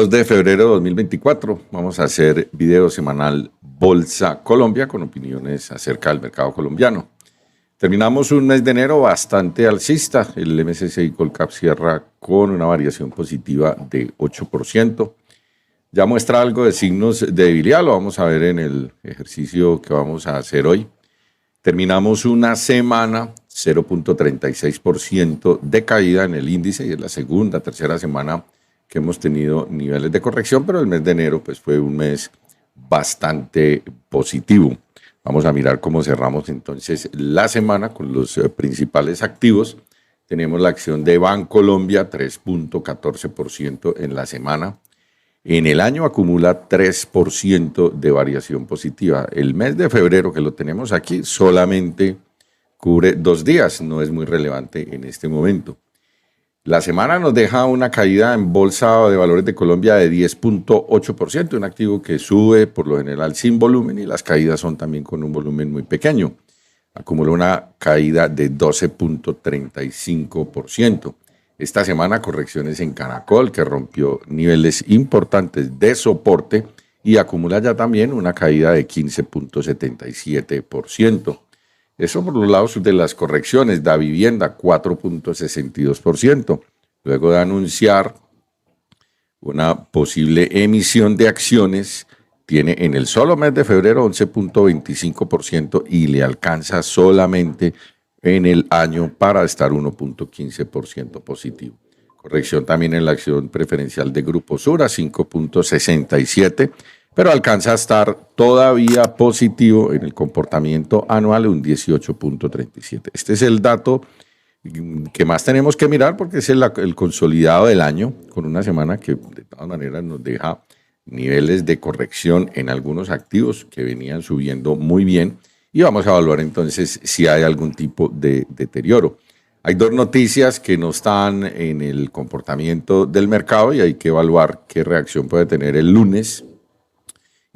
De febrero de 2024 vamos a hacer video semanal Bolsa Colombia con opiniones acerca del mercado colombiano. Terminamos un mes de enero bastante alcista. El MSCI Colcap cierra con una variación positiva de 8%. Ya muestra algo de signos de debilidad, lo vamos a ver en el ejercicio que vamos a hacer hoy. Terminamos una semana 0.36% de caída en el índice y es la segunda, tercera semana que hemos tenido niveles de corrección, pero el mes de enero pues, fue un mes bastante positivo. Vamos a mirar cómo cerramos entonces la semana con los principales activos. Tenemos la acción de Bancolombia, 3.14% en la semana. En el año acumula 3% de variación positiva. El mes de febrero, que lo tenemos aquí, solamente cubre 2 días, no es muy relevante en este momento. La semana nos deja una caída en Bolsa de Valores de Colombia de 10.8%, un activo que sube por lo general sin volumen y las caídas son también con un volumen muy pequeño. Acumula una caída de 12.35%. Esta semana correcciones en Canacol, que rompió niveles importantes de soporte y acumula ya también una caída de 15.77%. Eso por los lados de las correcciones. Da Vivienda, 4.62%. Luego de anunciar una posible emisión de acciones, tiene en el solo mes de febrero 11.25% y le alcanza solamente en el año para estar 1.15% positivo. Corrección también en la acción preferencial de Grupo Sura, 5.67%. Pero alcanza a estar todavía positivo en el comportamiento anual de un 18.37. Este es el dato que más tenemos que mirar porque es el consolidado del año, con una semana que de todas maneras nos deja niveles de corrección en algunos activos que venían subiendo muy bien y vamos a evaluar entonces si hay algún tipo de deterioro. Hay 2 noticias que no están en el comportamiento del mercado y hay que evaluar qué reacción puede tener el lunes.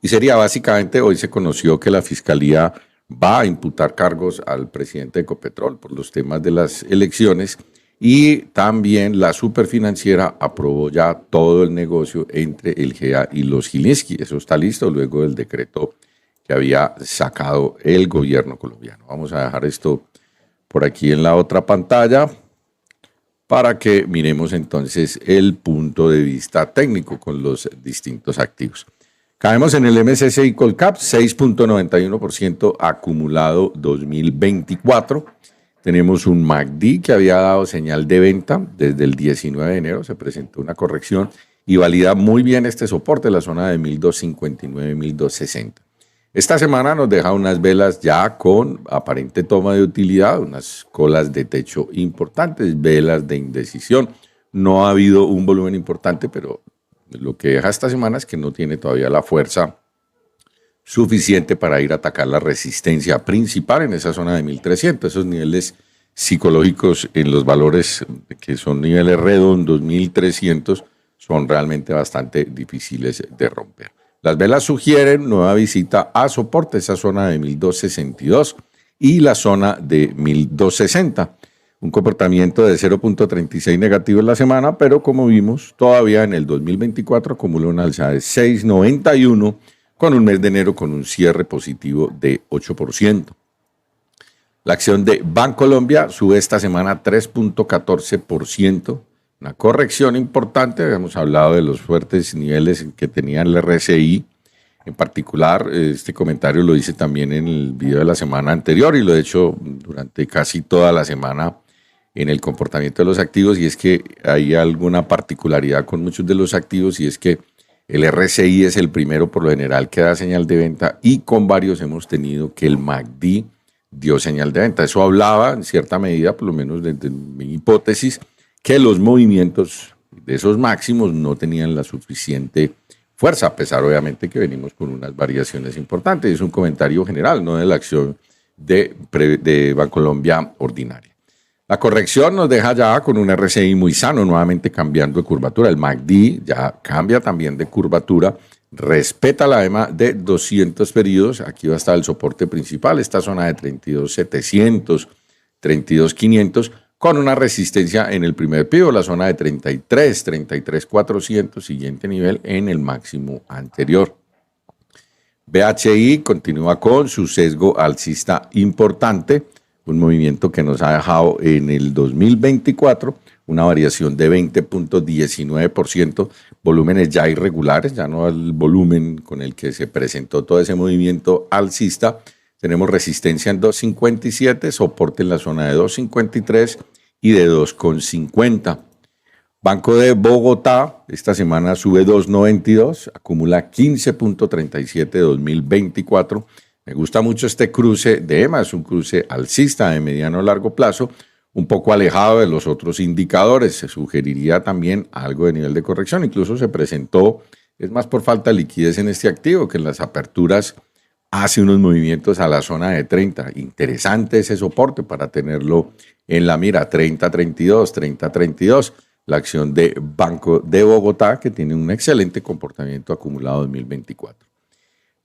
Y sería básicamente, hoy se conoció que la Fiscalía va a imputar cargos al presidente de Ecopetrol por los temas de las elecciones y también la Superfinanciera aprobó ya todo el negocio entre el GEA y los Gilinski. Eso está listo luego del decreto que había sacado el gobierno colombiano. Vamos a dejar esto por aquí en la otra pantalla para que miremos entonces el punto de vista técnico con los distintos activos. Caemos en el MSCI Colcap, 6.91% acumulado 2024. Tenemos un MACD que había dado señal de venta desde el 19 de enero, se presentó una corrección y valida muy bien este soporte, la zona de 1259, 1260. Esta semana nos deja unas velas ya con aparente toma de utilidad, unas colas de techo importantes, velas de indecisión. No ha habido un volumen importante, pero lo que deja esta semana es que no tiene todavía la fuerza suficiente para ir a atacar la resistencia principal en esa zona de 1300. Esos niveles psicológicos en los valores que son niveles redondos, 1300, son realmente bastante difíciles de romper. Las velas sugieren nueva visita a soporte, esa zona de 1262 y la zona de 1260. Un comportamiento de 0.36 negativo en la semana, pero como vimos, todavía en el 2024 acumula una alza de 6.91 con un mes de enero con un cierre positivo de 8%. La acción de Bancolombia sube esta semana 3.14%, una corrección importante. Hemos hablado de los fuertes niveles que tenía el RSI. En particular, este comentario lo hice también en el video de la semana anterior y lo he hecho durante casi toda la semana en el comportamiento de los activos, y es que hay alguna particularidad con muchos de los activos y es que el RSI es el primero por lo general que da señal de venta y con varios hemos tenido que el MACD dio señal de venta. Eso hablaba en cierta medida, por lo menos desde mi hipótesis, que los movimientos de esos máximos no tenían la suficiente fuerza, a pesar obviamente que venimos con unas variaciones importantes. Es un comentario general, no de la acción de Bancolombia ordinaria. La corrección nos deja ya con un RSI muy sano, nuevamente cambiando de curvatura. El MACD ya cambia también de curvatura, respeta la EMA de 200 periodos. Aquí va a estar el soporte principal, esta zona de 32.700, 32.500, con una resistencia en el primer pivot, la zona de 33.400, siguiente nivel en el máximo anterior. BHI continúa con su sesgo alcista importante, un movimiento que nos ha dejado en el 2024 una variación de 20.19%, volúmenes ya irregulares, ya no el volumen con el que se presentó todo ese movimiento alcista. Tenemos resistencia en 2.57, soporte en la zona de 2.53 y de 2.50. Banco de Bogotá, esta semana sube 2.92, acumula 15.37 de 2024. Me gusta mucho este cruce de EMA, es un cruce alcista de mediano a largo plazo, un poco alejado de los otros indicadores. Se sugeriría también algo de nivel de corrección, incluso se presentó, es más por falta de liquidez en este activo, que en las aperturas hace unos movimientos a la zona de 30. Interesante ese soporte para tenerlo en la mira, 30.32, 30.32. La acción de Banco de Bogotá, que tiene un excelente comportamiento acumulado 2024.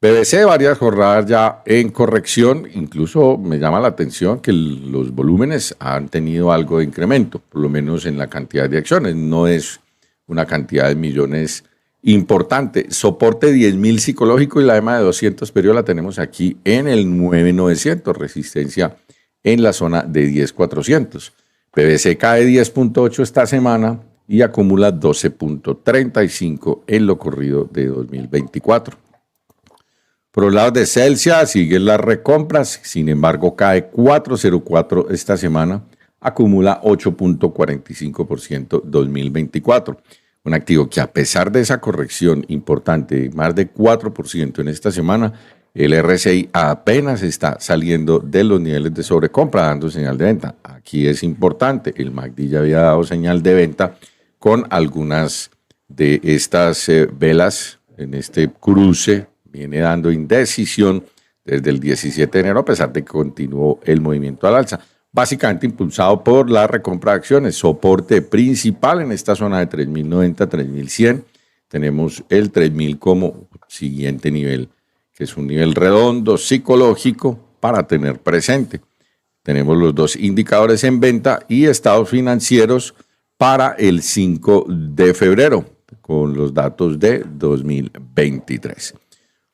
BBC, varias jornadas ya en corrección, incluso me llama la atención que los volúmenes han tenido algo de incremento, por lo menos en la cantidad de acciones, no es una cantidad de millones importante. Soporte 10.000 psicológico y la EMA de 200 periodos la tenemos aquí en el 9.900, resistencia en la zona de 10.400. BBC cae 10.8 esta semana y acumula 12.35 en lo corrido de 2024. Por el lado de Celsia, siguen las recompras, sin embargo cae 4.04 esta semana, acumula 8.45% 2024. Un activo que a pesar de esa corrección importante, más de 4% en esta semana, el RSI apenas está saliendo de los niveles de sobrecompra, dando señal de venta. Aquí es importante, el MACD ya había dado señal de venta con algunas de estas velas en este cruce, viene dando indecisión desde el 17 de enero, a pesar de que continuó el movimiento al alza. Básicamente impulsado por la recompra de acciones, soporte principal en esta zona de 3.090, 3.100. Tenemos el 3.000 como siguiente nivel, que es un nivel redondo psicológico para tener presente. Tenemos los dos indicadores en venta y estados financieros para el 5 de febrero, con los datos de 2023.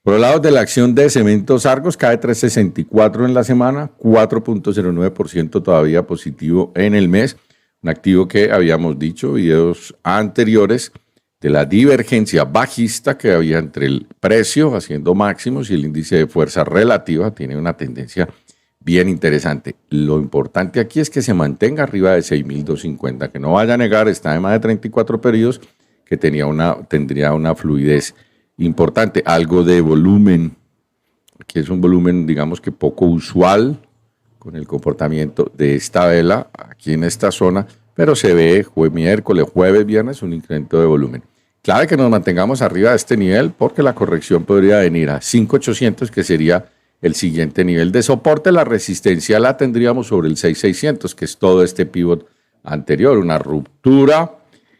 Por el lado de la acción de Cementos Argos, cae 3.64 en la semana, 4.09% todavía positivo en el mes. Un activo que habíamos dicho videos anteriores de la divergencia bajista que había entre el precio haciendo máximos y el índice de fuerza relativa. Tiene una tendencia bien interesante. Lo importante aquí es que se mantenga arriba de 6.250, que no vaya a negar, está de más de 34 periodos, que tendría una fluidez importante, algo de volumen, que es un volumen digamos que poco usual con el comportamiento de esta vela aquí en esta zona, pero se ve miércoles, jueves, viernes un incremento de volumen. Clave que nos mantengamos arriba de este nivel porque la corrección podría venir a 5.800, que sería el siguiente nivel de soporte. La resistencia la tendríamos sobre el 6.600, que es todo este pivot anterior, una ruptura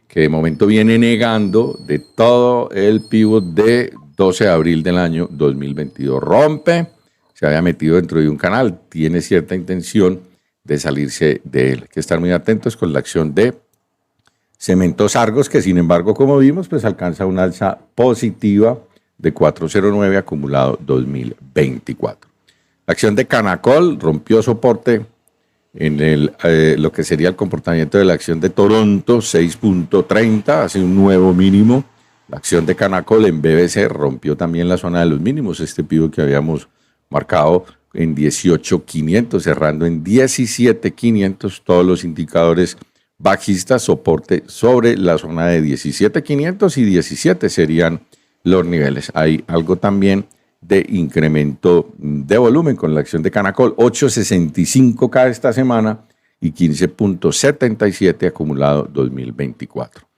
que de momento viene negando de todo el pivot de 12 de abril del año 2022. Rompe, se había metido dentro de un canal, tiene cierta intención de salirse de él. Hay que estar muy atentos con la acción de Cementos Argos, que sin embargo, como vimos, pues alcanza una alza positiva de 4.09 acumulado 2024. La acción de Canacol rompió soporte en lo que sería el comportamiento de la acción de Toronto, 6.30, hace un nuevo mínimo. La acción de Canacol en BBC rompió también la zona de los mínimos, este pivot que habíamos marcado en 18.500, cerrando en 17.500, todos los indicadores bajistas, soporte sobre la zona de 17.500 y 17 serían los niveles. Hay algo también de incremento de volumen con la acción de Canacol, 8.65 cada esta semana y 15.77 acumulado 2024.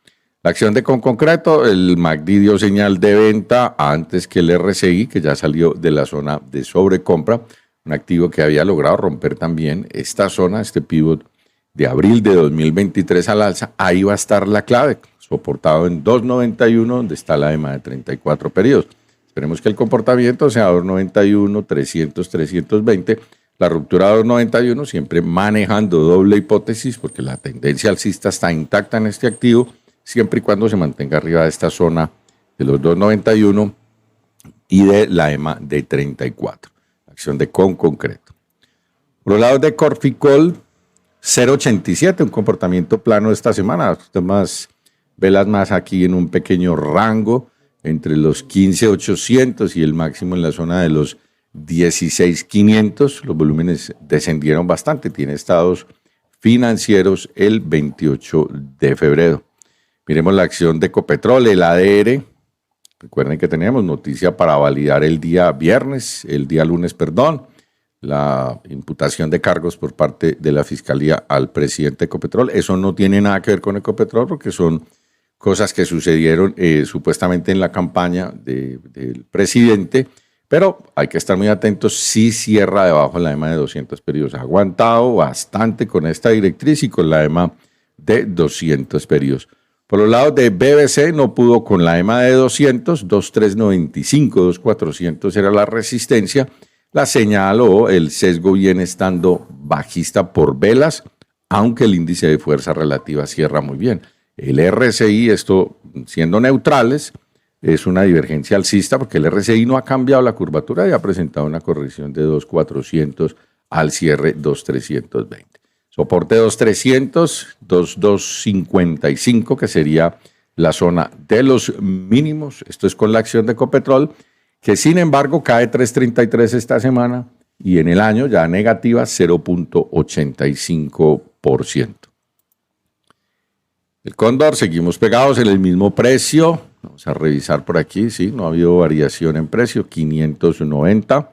La acción de Concreto, el MACD dio señal de venta antes que el RSI, que ya salió de la zona de sobrecompra, un activo que había logrado romper también esta zona, este pivot de abril de 2023 al alza. Ahí va a estar la clave, soportado en 2.91, donde está la EMA de 34 periodos. Esperemos que el comportamiento sea 2.91, 300, 320. La ruptura de 2.91, siempre manejando doble hipótesis, porque la tendencia alcista está intacta en este activo, siempre y cuando se mantenga arriba de esta zona de los 2.91 y de la EMA de 34. Acción de Concreto. Por los lados de Corficol, 0.87, un comportamiento plano esta semana. Más velas más aquí en un pequeño rango entre los 15.800 y el máximo en la zona de los 16.500. Los volúmenes descendieron bastante. Tiene estados financieros el 28 de febrero. Miremos la acción de Ecopetrol, el ADR. Recuerden que teníamos noticia para validar el día lunes, la imputación de cargos por parte de la Fiscalía al presidente de Ecopetrol. Eso no tiene nada que ver con Ecopetrol porque son cosas que sucedieron supuestamente en la campaña del presidente, pero hay que estar muy atentos si cierra debajo la EMA de 200 periodos. Ha aguantado bastante con esta directriz y con la EMA de 200 periodos. Por los lados de BBC no pudo con la EMA de 200, 2.395, 2.400 era la resistencia. La señal o el sesgo viene estando bajista por velas, aunque el índice de fuerza relativa cierra muy bien. El RSI, esto siendo neutrales, es una divergencia alcista porque el RSI no ha cambiado la curvatura y ha presentado una corrección de 2.400 al cierre 2.320. Soporte 2.300, 2.255, que sería la zona de los mínimos. Esto es con la acción de Ecopetrol, que sin embargo cae 3.33 esta semana y en el año ya negativa 0.85%. El Cóndor, seguimos pegados en el mismo precio. Vamos a revisar por aquí, sí, no ha habido variación en precio, 590.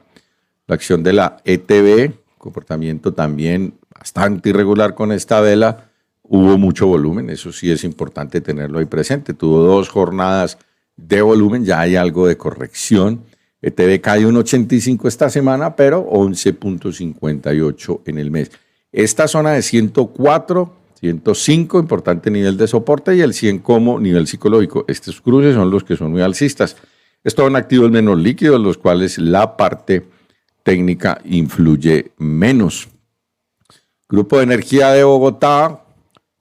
La acción de la ETB, comportamiento también bastante irregular con esta vela. Hubo mucho volumen, eso sí es importante tenerlo ahí presente. Tuvo 2 jornadas de volumen, ya hay algo de corrección. ETB cae un 85 esta semana, pero 11.58 en el mes. Esta zona de 104, 105, importante nivel de soporte, y el 100 como nivel psicológico. Estos cruces son los que son muy alcistas. Estos son activos menos líquidos, los cuales la parte técnica influye menos. Grupo de Energía de Bogotá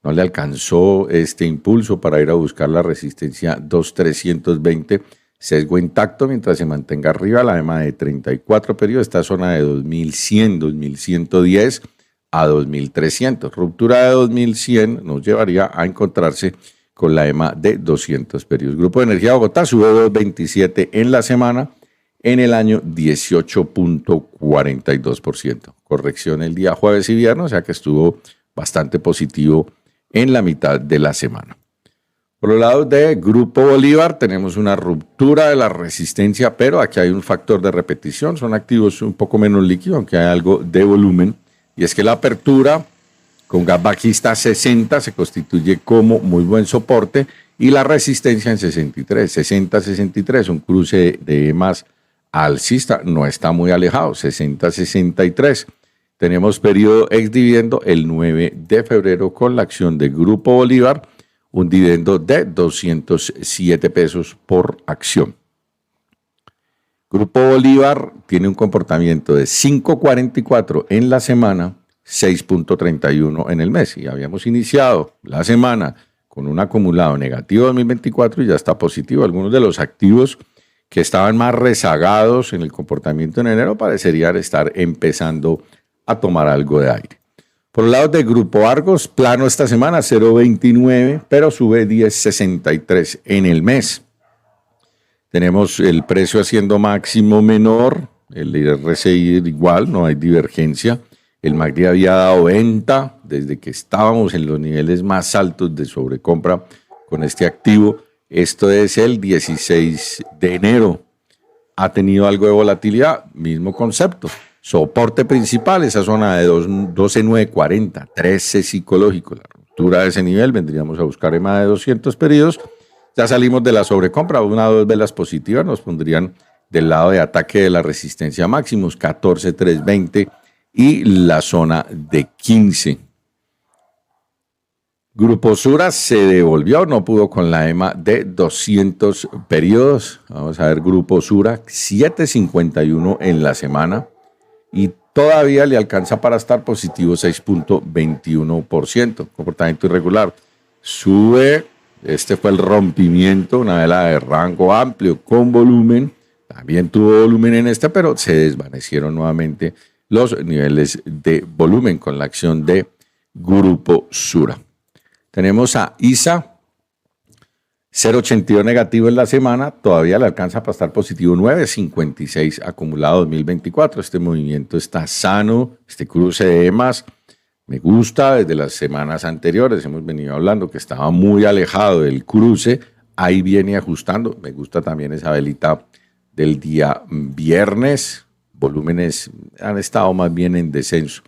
no le alcanzó este impulso para ir a buscar la resistencia 2.320, sesgo intacto mientras se mantenga arriba la EMA de 34 periodos, esta zona de 2.100, 2.110 a 2.300. Ruptura de 2.100 nos llevaría a encontrarse con la EMA de 200 periodos. Grupo de Energía de Bogotá sube 2.27 en la semana, en el año 18.42%. Corrección el día jueves y viernes, o sea que estuvo bastante positivo en la mitad de la semana. Por los lados de Grupo Bolívar tenemos una ruptura de la resistencia, pero aquí hay un factor de repetición. Son activos un poco menos líquidos, aunque hay algo de volumen. Y es que la apertura con gap bajista 60 se constituye como muy buen soporte y la resistencia en 63, 60-63, un cruce de más alcista, no está muy alejado, 60-63. Tenemos periodo ex dividendo el 9 de febrero con la acción de Grupo Bolívar, un dividendo de 207 pesos por acción. Grupo Bolívar tiene un comportamiento de 5.44 en la semana, 6.31 en el mes. Y habíamos iniciado la semana con un acumulado negativo 2024 y ya está positivo. Algunos de los activos que estaban más rezagados en el comportamiento en enero parecerían estar empezando a tomar algo de aire. Por el lado del Grupo Argos, plano esta semana, 0.29, pero sube 10.63 en el mes. Tenemos el precio haciendo máximo menor, el RSI igual, no hay divergencia. El MACD había dado venta desde que estábamos en los niveles más altos de sobrecompra con este activo. Esto es el 16 de enero. Ha tenido algo de volatilidad, mismo concepto. Soporte principal, esa zona de 12.940, 13 psicológico. La ruptura de ese nivel, vendríamos a buscar EMA de 200 periodos. Ya salimos de la sobrecompra, una o dos velas positivas nos pondrían del lado de ataque de la resistencia máximos, 14,320 y la zona de 15. Grupo Sura se devolvió, no pudo con la EMA de 200 periodos. Vamos a ver, Grupo Sura, 7,51 en la semana y todavía le alcanza para estar positivo 6,21%. Comportamiento irregular. Sube, este fue el rompimiento, una vela de rango amplio con volumen. También tuvo volumen en esta, pero se desvanecieron nuevamente los niveles de volumen con la acción de Grupo Sura. Tenemos a ISA, 0,82 negativo en la semana, todavía le alcanza para estar positivo 9,56 acumulado 2024. Este movimiento está sano, este cruce de EMAs me gusta desde las semanas anteriores. Hemos venido hablando que estaba muy alejado del cruce, ahí viene ajustando. Me gusta también esa velita del día viernes, volúmenes han estado más bien en descenso.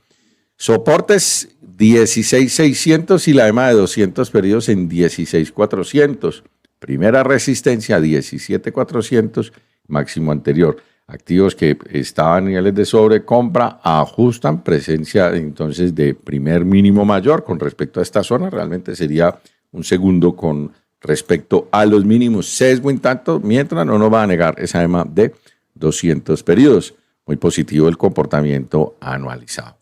Soportes 16,600 y la EMA de 200 periodos en 16,400. Primera resistencia 17,400, máximo anterior. Activos que estaban a niveles de sobrecompra ajustan, presencia entonces de primer mínimo mayor con respecto a esta zona. Realmente sería un segundo con respecto a los mínimos. Sesgo en tanto, mientras no nos va a negar esa EMA de 200 periodos. Muy positivo el comportamiento anualizado.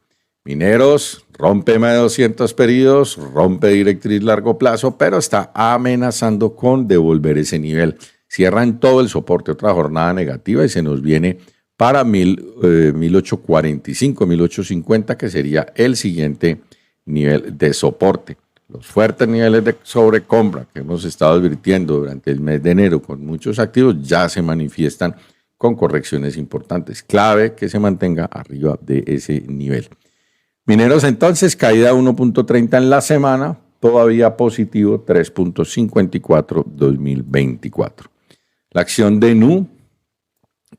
Mineros, rompe EMA de 200 periodos, rompe directriz largo plazo, pero está amenazando con devolver ese nivel. Cierran todo el soporte, otra jornada negativa y se nos viene para 1845, 1850, que sería el siguiente nivel de soporte. Los fuertes niveles de sobrecompra que hemos estado advirtiendo durante el mes de enero con muchos activos ya se manifiestan con correcciones importantes. Clave que se mantenga arriba de ese nivel. Mineros entonces, caída 1,30 en la semana, todavía positivo 3,54 2024. La acción de NU,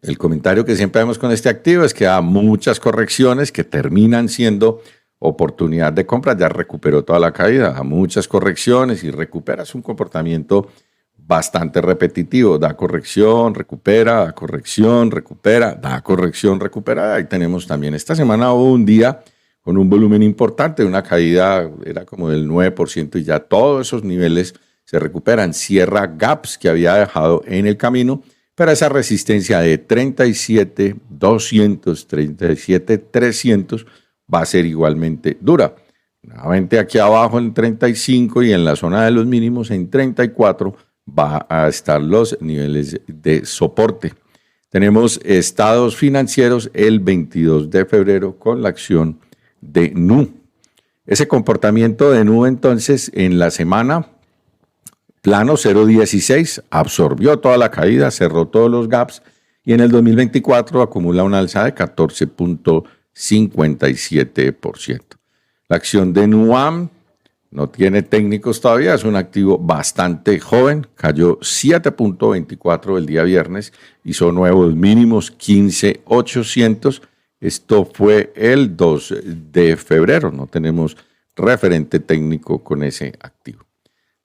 el comentario que siempre vemos con este activo es que da muchas correcciones que terminan siendo oportunidad de compra. Ya recuperó toda la caída, da muchas correcciones y recuperas un comportamiento bastante repetitivo. Da corrección, recupera, da corrección, recupera, da corrección, recupera. Ahí tenemos también esta semana hubo un día con un volumen importante, una caída era como del 9% y ya todos esos niveles se recuperan. Cierra gaps que había dejado en el camino, pero esa resistencia de 37,200, 37,300 va a ser igualmente dura. Nuevamente aquí abajo en 35 y en la zona de los mínimos en 34 va a estar los niveles de soporte. Tenemos estados financieros el 22 de febrero con la acción de NU. Ese comportamiento de NU entonces en la semana, plano 0,16, absorbió toda la caída, cerró todos los gaps y en el 2024 acumula una alza de 14,57%. La acción de NUAM no tiene técnicos todavía, es un activo bastante joven, cayó 7,24 el día viernes, hizo nuevos mínimos 15,800. Esto fue el 2 de febrero, no tenemos referente técnico con ese activo.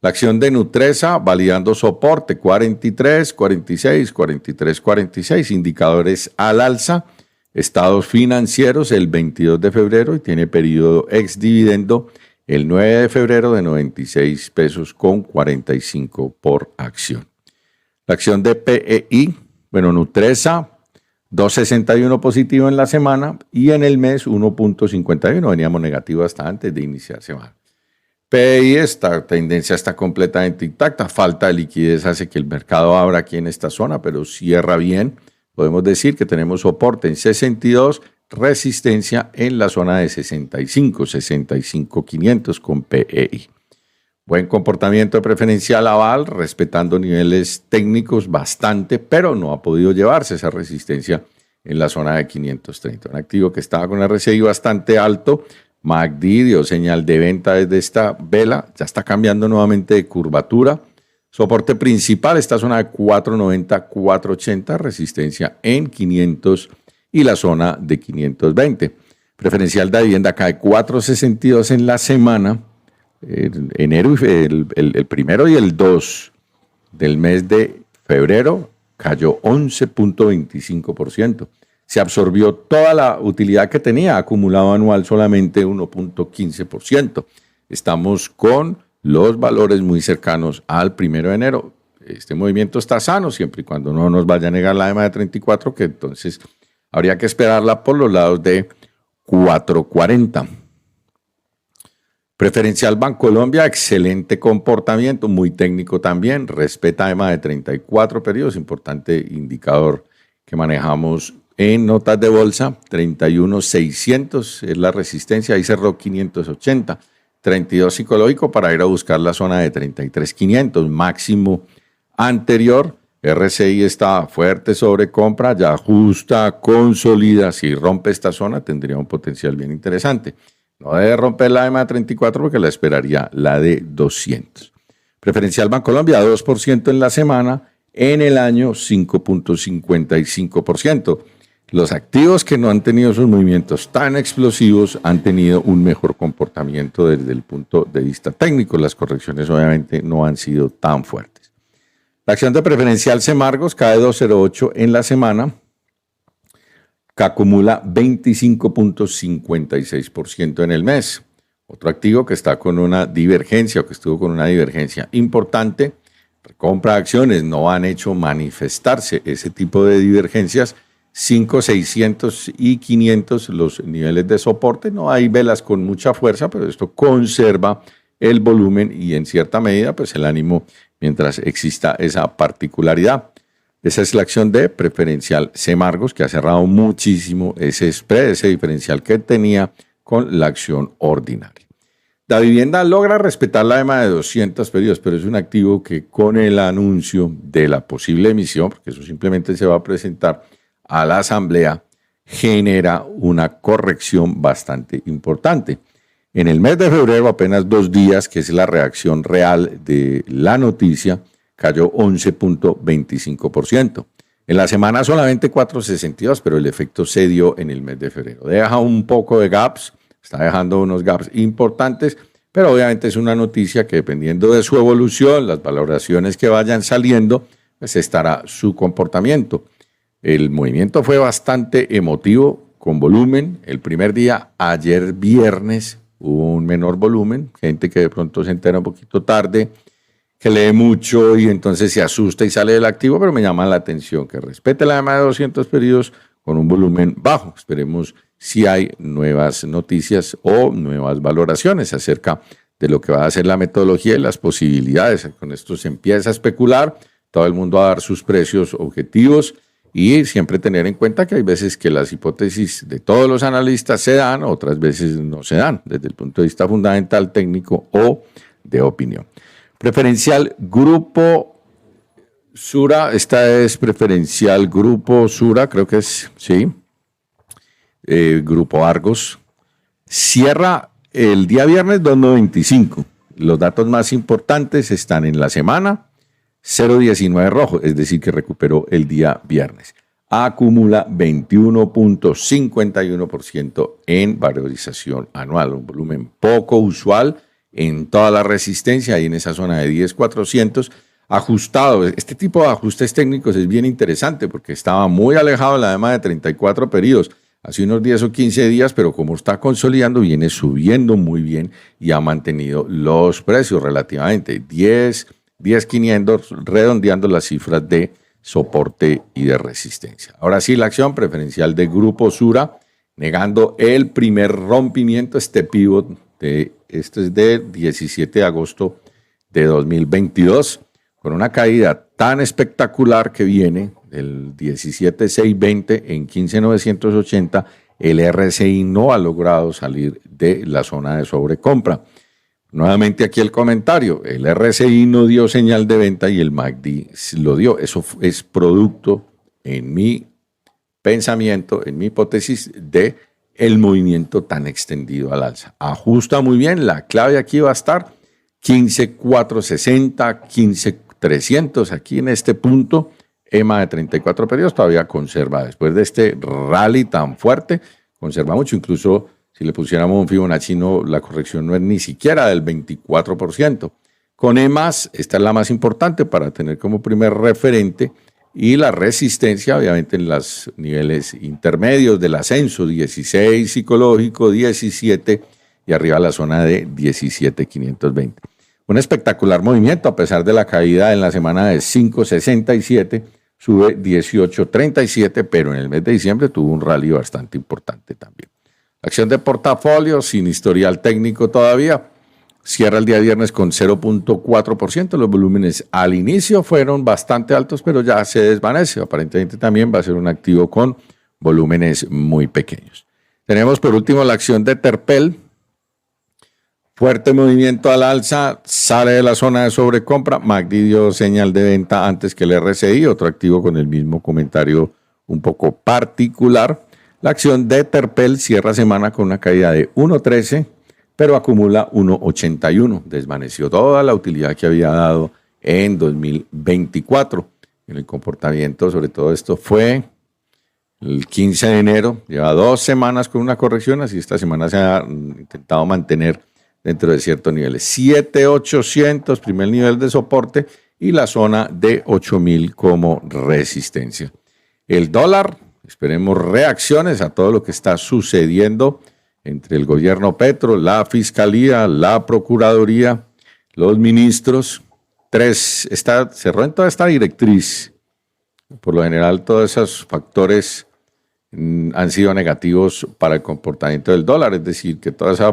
La acción de Nutresa validando soporte 43, 46, 43, 46, indicadores al alza, estados financieros el 22 de febrero y tiene periodo ex dividendo el 9 de febrero de 96 pesos con 45 por acción. La acción de PEI, Nutresa, 2,61 positivo en la semana y en el mes 1,51. Veníamos negativo hasta antes de iniciar semana. PEI, esta tendencia está completamente intacta. Falta de liquidez hace que el mercado abra aquí en esta zona, pero cierra bien. Podemos decir que tenemos soporte en 62, resistencia en la zona de 65, 65,500 con PEI. Buen comportamiento preferencial aval, respetando niveles técnicos bastante, pero no ha podido llevarse esa resistencia en la zona de 530. Un activo que estaba con RSI bastante alto. MACD dio señal de venta desde esta vela, ya está cambiando nuevamente de curvatura. Soporte principal, esta zona de 490, 480, resistencia en 500 y la zona de 520. Preferencial de vivienda cae 4,62 en la semana, enero, el primero y el 2 del mes de febrero cayó 11.25%. Se absorbió toda la utilidad que tenía, acumulado anual solamente 1.15%. Estamos con los valores muy cercanos al 1 de enero. Este movimiento está sano siempre y cuando no nos vaya a negar la EMA de 34, que entonces habría que esperarla por los lados de 4.40. Preferencial Bancolombia, excelente comportamiento, muy técnico también, respeta EMA de 34 periodos, importante indicador que manejamos en notas de bolsa. 31.600 es la resistencia, ahí cerró 580, 32 psicológico para ir a buscar la zona de 33.500, máximo anterior. RSI está fuerte sobre compra, ya ajusta, consolida, si rompe esta zona tendría un potencial bien interesante. No debe romper la EMA de 34 porque la esperaría la de 200. Preferencial Bancolombia, 2% en la semana, en el año 5.55%. Los activos que no han tenido esos movimientos tan explosivos han tenido un mejor comportamiento desde el punto de vista técnico. Las correcciones obviamente no han sido tan fuertes. La acción de Preferencial Semargos cae 2.08 en la semana, que acumula 25.56% en el mes. Otro activo que está con una divergencia o que estuvo con una divergencia importante, compra de acciones, no han hecho manifestarse ese tipo de divergencias. 5, 600 y 500 los niveles de soporte, no hay velas con mucha fuerza, pero esto conserva el volumen y en cierta medida pues el ánimo mientras exista esa particularidad. Esa es la acción de Preferencial Semargos, que ha cerrado muchísimo ese spread, ese diferencial que tenía con la acción ordinaria. La vivienda logra respetar la EMA de 200 periodos, pero es un activo que con el anuncio de la posible emisión, porque eso simplemente se va a presentar a la asamblea, genera una corrección bastante importante. En el mes de febrero, apenas 2 días, que es la reacción real de la noticia, cayó 11.25%. En la semana solamente 4.62, pero el efecto se dio en el mes de febrero. Deja un poco de gaps, está dejando unos gaps importantes, pero obviamente es una noticia que dependiendo de su evolución, las valoraciones que vayan saliendo, pues estará su comportamiento. El movimiento fue bastante emotivo, con volumen. El primer día, ayer viernes, hubo un menor volumen, gente que de pronto se entera un poquito tarde, que lee mucho y entonces se asusta y sale del activo, pero me llama la atención que respete la EMA de 200 periodos con un volumen bajo. Esperemos si hay nuevas noticias o nuevas valoraciones acerca de lo que va a ser la metodología y las posibilidades. Con esto se empieza a especular, todo el mundo a dar sus precios objetivos y siempre tener en cuenta que hay veces que las hipótesis de todos los analistas se dan, otras veces no se dan, desde el punto de vista fundamental, técnico o de opinión. Preferencial Grupo Sura, esta es Preferencial Grupo Sura, creo que es, sí, Grupo Argos, cierra el día viernes 2.95. Los datos más importantes están en la semana, 0.19 rojo, es decir, que recuperó el día viernes. Acumula 21.51% en valorización anual, un volumen poco usual en toda la resistencia y en esa zona de 10.400 ajustado. Este tipo de ajustes técnicos es bien interesante porque estaba muy alejado de la EMA de 34 periodos hace unos 10 o 15 días, pero como está consolidando, viene subiendo muy bien y ha mantenido los precios relativamente 10.500, redondeando las cifras de soporte y de resistencia. Ahora sí, la acción preferencial de Grupo Sura, negando el primer rompimiento, este pivot, este es de 17 de agosto de 2022, con una caída tan espectacular que viene del 17.620 en 15.980, el RSI no ha logrado salir de la zona de sobrecompra. Nuevamente aquí el comentario, el RSI no dio señal de venta y el MACD lo dio. Eso es producto, en mi pensamiento, en mi hipótesis, de el movimiento tan extendido al alza. Ajusta muy bien, la clave aquí va a estar 15.460, 15.300, aquí en este punto, EMA de 34 periodos todavía conserva, después de este rally tan fuerte, conserva mucho, incluso Si le pusiéramos un Fibonacci, la corrección no es ni siquiera del 24%. Con E+, esta es la más importante para tener como primer referente, y la resistencia, obviamente, en los niveles intermedios del ascenso, 16 psicológico, 17, y arriba la zona de 17,520. Un espectacular movimiento, a pesar de la caída en la semana de 5,67, sube 18,37, pero en el mes de diciembre tuvo un rally bastante importante también. Acción de portafolio, sin historial técnico todavía, cierra el día viernes con 0,4%. Los volúmenes al inicio fueron bastante altos, pero ya se desvanece. Aparentemente también va a ser un activo con volúmenes muy pequeños. Tenemos por último la acción de Terpel. Fuerte movimiento al alza, sale de la zona de sobrecompra. MACD dio señal de venta antes que el RSI, otro activo con el mismo comentario un poco particular. La acción de Terpel cierra semana con una caída de 1,13, pero acumula 1,81. Desvaneció toda la utilidad que había dado en 2024. En el comportamiento, sobre todo esto fue el 15 de enero. Lleva 2 semanas con una corrección, así esta semana se ha intentado mantener dentro de ciertos niveles. 7,800, primer nivel de soporte, y la zona de 8,000 como resistencia. El dólar, esperemos reacciones a todo lo que está sucediendo entre el gobierno Petro, la Fiscalía, la Procuraduría, los ministros. Cerró en toda esta directriz. Por lo general, todos esos factores han sido negativos para el comportamiento del dólar, es decir, que toda esa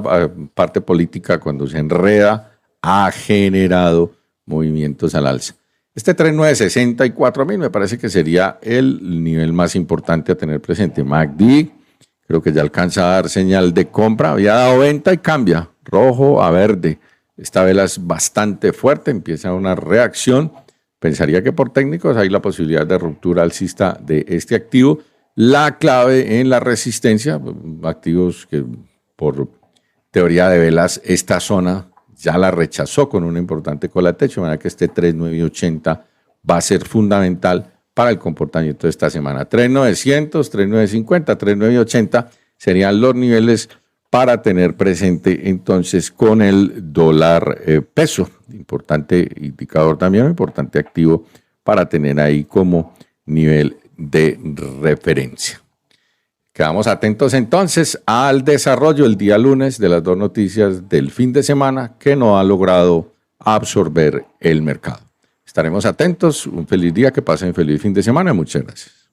parte política, cuando se enreda, ha generado movimientos al alza. Este 3964.000 me parece que sería el nivel más importante a tener presente. MACD creo que ya alcanza a dar señal de compra, había dado venta y cambia, rojo a verde. Esta vela es bastante fuerte, empieza una reacción. Pensaría que por técnicos hay la posibilidad de ruptura alcista de este activo. La clave en la resistencia, activos que por teoría de velas, esta zona ya la rechazó con una importante cola de techo, de manera que este 3,980 va a ser fundamental para el comportamiento de esta semana. 3,900, 3,950, 3,980 serían los niveles para tener presente entonces con el dólar peso. Importante indicador también, importante activo para tener ahí como nivel de referencia. Quedamos atentos entonces al desarrollo el día lunes de las 2 noticias del fin de semana que no ha logrado absorber el mercado. Estaremos atentos. Un feliz día, que pasen feliz fin de semana. Muchas gracias.